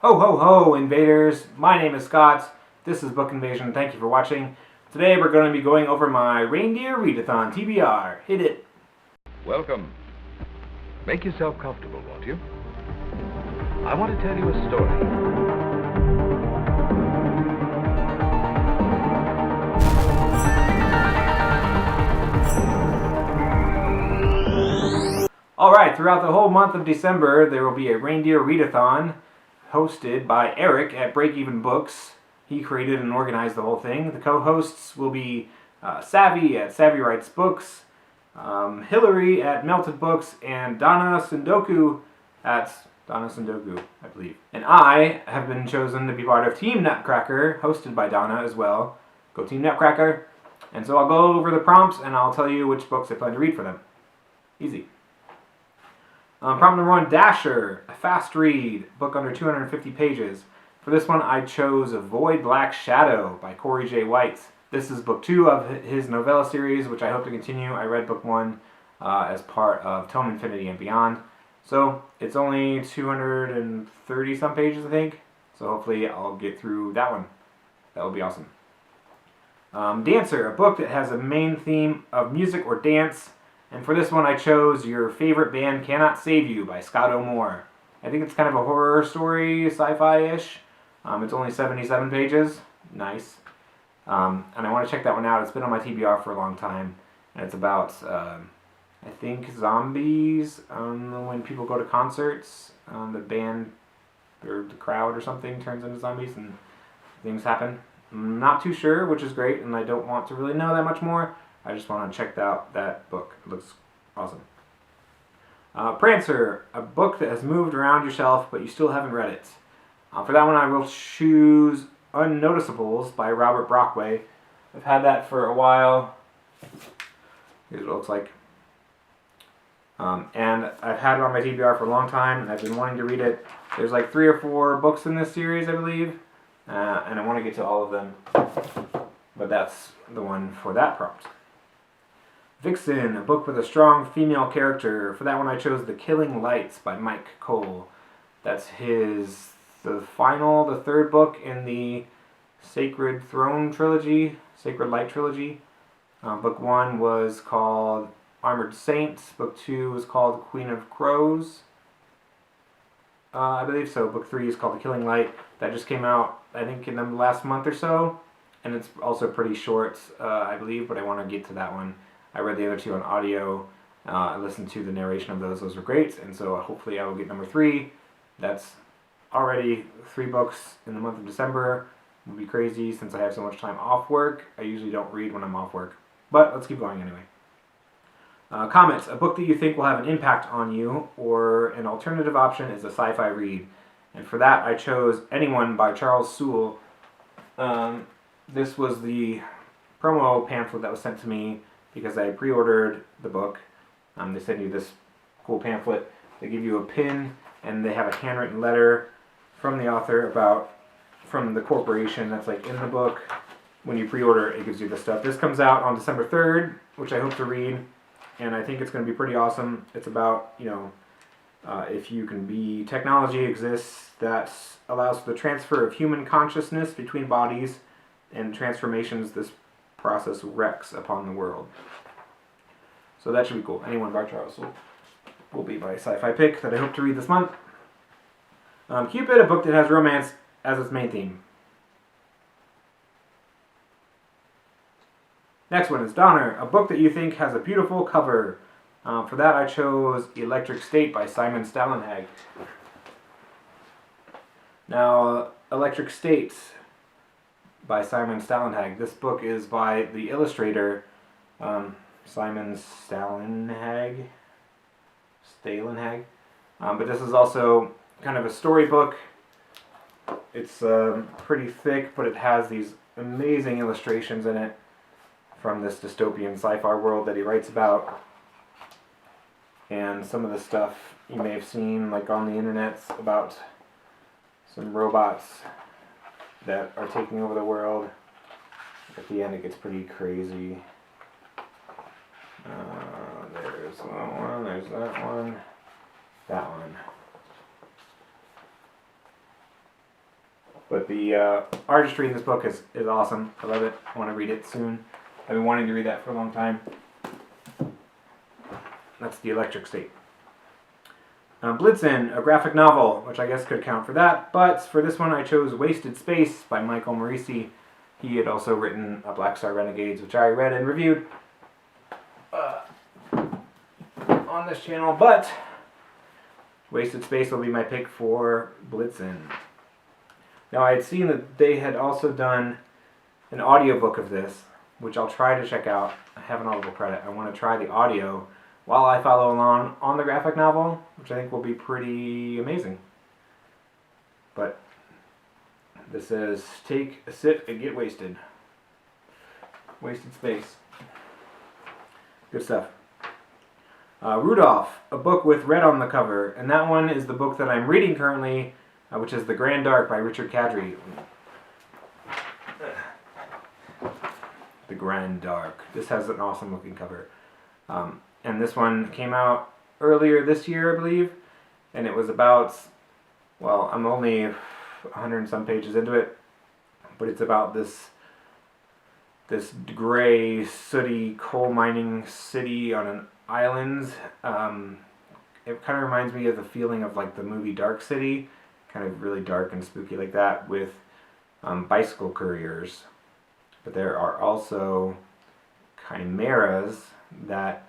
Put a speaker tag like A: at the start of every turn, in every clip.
A: Ho ho ho, invaders! My name is Scott. This is Book Invasion. Thank you for watching. Today we're going to be going over my Reindeer Readathon TBR. Hit it!
B: Welcome. Make yourself comfortable, won't you? I want to tell you a story.
A: Alright, throughout the whole month of December, there will be a Reindeer Readathon hosted by Eric at Break Even Books. He created and organized the whole thing. The co-hosts will be Scifi at Scifi Writes Books, Hillary at Melted Books, and Donna Sundoku at Donna Sundoku, I believe. And I have been chosen to be part of Team Nutcracker, hosted by Donna as well. Go Team Nutcracker. And so I'll go over the prompts and I'll tell you which books I plan to read for them. Easy. Prompt number 1, Dasher, a fast read, book under 250 pages. For this one, I chose Avoid Black Shadow by Corey J. White. This is book 2 of his novella series, which I hope to continue. I read book 1 as part of Tome Infinity and Beyond. So it's only 230 some pages, I think. So hopefully I'll get through that one. That will be awesome. Dancer, a book that has a main theme of music or dance. And for this one, I chose Your Favorite Band Cannot Save You by Scott O'Moore. I think it's kind of a horror story, sci-fi-ish. It's only 77 pages. Nice. And I want to check that one out. It's been on my TBR for a long time. And it's about, I think, zombies. When people go to concerts, the band or the crowd or something turns into zombies and things happen. I'm not too sure, which is great, and I don't want to really know that much more. I just want to check out that book. It looks awesome. Prancer, a book that has moved around your shelf, but you still haven't read it. For that one, I will choose Unnoticeables by Robert Brockway. I've had that for a while. Here's what it looks like. And I've had it on my TBR for a long time, and I've been wanting to read it. There's like 3 or 4 books in this series, I believe, and I want to get to all of them. But that's the one for that prompt. Vixen, a book with a strong female character. For that one, I chose The Killing Lights by Mike Cole. That's the third book in the Sacred Throne trilogy, Sacred Light trilogy. Book 1 was called Armored Saints. Book 2 was called Queen of Crows. I believe so. Book 3 is called The Killing Light. That just came out, I think, in the last month or so. And it's also pretty short, I believe, but I want to get to that one. I read the other 2 on audio. I listened to the narration of those. Those were great. And so hopefully I will get number 3. That's already 3 books in the month of December. It would be crazy since I have so much time off work. I usually don't read when I'm off work. But let's keep going anyway. Comet, a book that you think will have an impact on you, or an alternative option is a sci-fi read. And for that, I chose Anyone by Charles Sewell. This was the promo pamphlet that was sent to me because I pre-ordered the book. They send you this cool pamphlet. They give you a pin, and they have a handwritten letter from the author from the corporation that's like in the book. When you pre-order it, gives you this stuff. This comes out on December 3rd, which I hope to read, and I think it's going to be pretty awesome. It's about, if you can be, technology exists that allows for the transfer of human consciousness between bodies, and transformations this process wreaks upon the world. So that should be cool. Anyone by Charles will be my sci-fi pick that I hope to read this month. Cupid, a book that has romance as its main theme. Next one is Donner, a book that you think has a beautiful cover. For that I chose Electric State by Simon Stallenhag. Now, Electric State by Simon Stallenhag. This book is by the illustrator Simon Stallenhag. But this is also kind of a storybook. It's pretty thick, but it has these amazing illustrations in it from this dystopian sci-fi world that he writes about. And some of the stuff you may have seen like on the internet about some robots that are taking over the world. At the end it gets pretty crazy. There's that one, there's that one, that one. But the artistry in this book is awesome. I love it. I want to read it soon. I've been wanting to read that for a long time. That's The Electric State. Blitzen, a graphic novel, which I guess could count for that. But for this one, I chose Wasted Space by Michael Morisi. He had also written Black Star Renegades, which I read and reviewed on this channel. But Wasted Space will be my pick for Blitzen. Now, I had seen that they had also done an audiobook of this, which I'll try to check out. I have an Audible credit. I want to try the audio while I follow along on the graphic novel, which I think will be pretty amazing. But this says, take a sip and get wasted. Wasted Space. Good stuff. Rudolph, a book with red on the cover, and that one is the book that I'm reading currently, which is The Grand Dark by Richard Kadrey. The Grand Dark. This has an awesome looking cover. And this one came out earlier this year, I believe, and it was about, well, I'm only 100 and some pages into it, but it's about this gray, sooty, coal mining city on an island. It kind of reminds me of the feeling of like the movie Dark City, kind of really dark and spooky like that, with bicycle couriers. But there are also chimeras that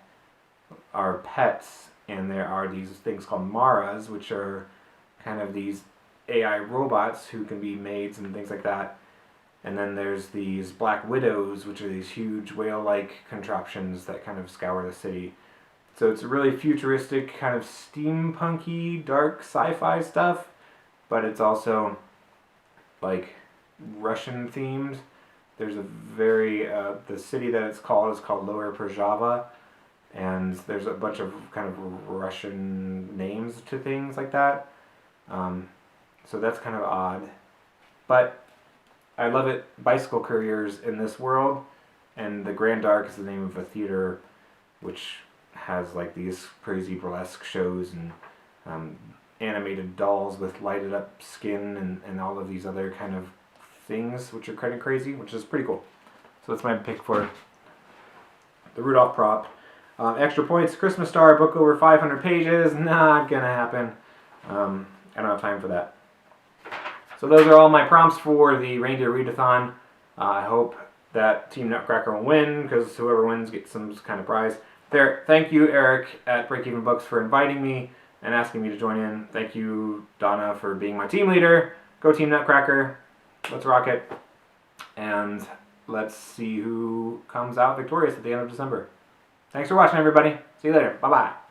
A: are pets, and there are these things called maras, which are kind of these AI robots who can be maids and things like that. And then there's these black widows, which are these huge whale-like contraptions that kind of scour the city. So it's a really futuristic, kind of steampunky, dark sci-fi stuff, but it's also like Russian themed. There's a very, the city that it's called is called Lower Przava, and there's a bunch of kind of Russian names to things like that. So that's kind of odd. But I love it. Bicycle couriers in this world, and the Grand Dark is the name of a theater which has like these crazy burlesque shows and animated dolls with lighted up skin and all of these other kind of things which are kind of crazy, which is pretty cool. So that's my pick for the Rudolph prop. Extra points, Christmas Star, book over 500 pages, not gonna happen. I don't have time for that. So those are all my prompts for the Reindeer Readathon. I hope that Team Nutcracker will win, because whoever wins gets some kind of prize. Thank you, Eric at Break Even Books, for inviting me and asking me to join in. Thank you, Donna, for being my team leader. Go Team Nutcracker. Let's rock it. And let's see who comes out victorious at the end of December. Thanks for watching, everybody. See you later. Bye-bye.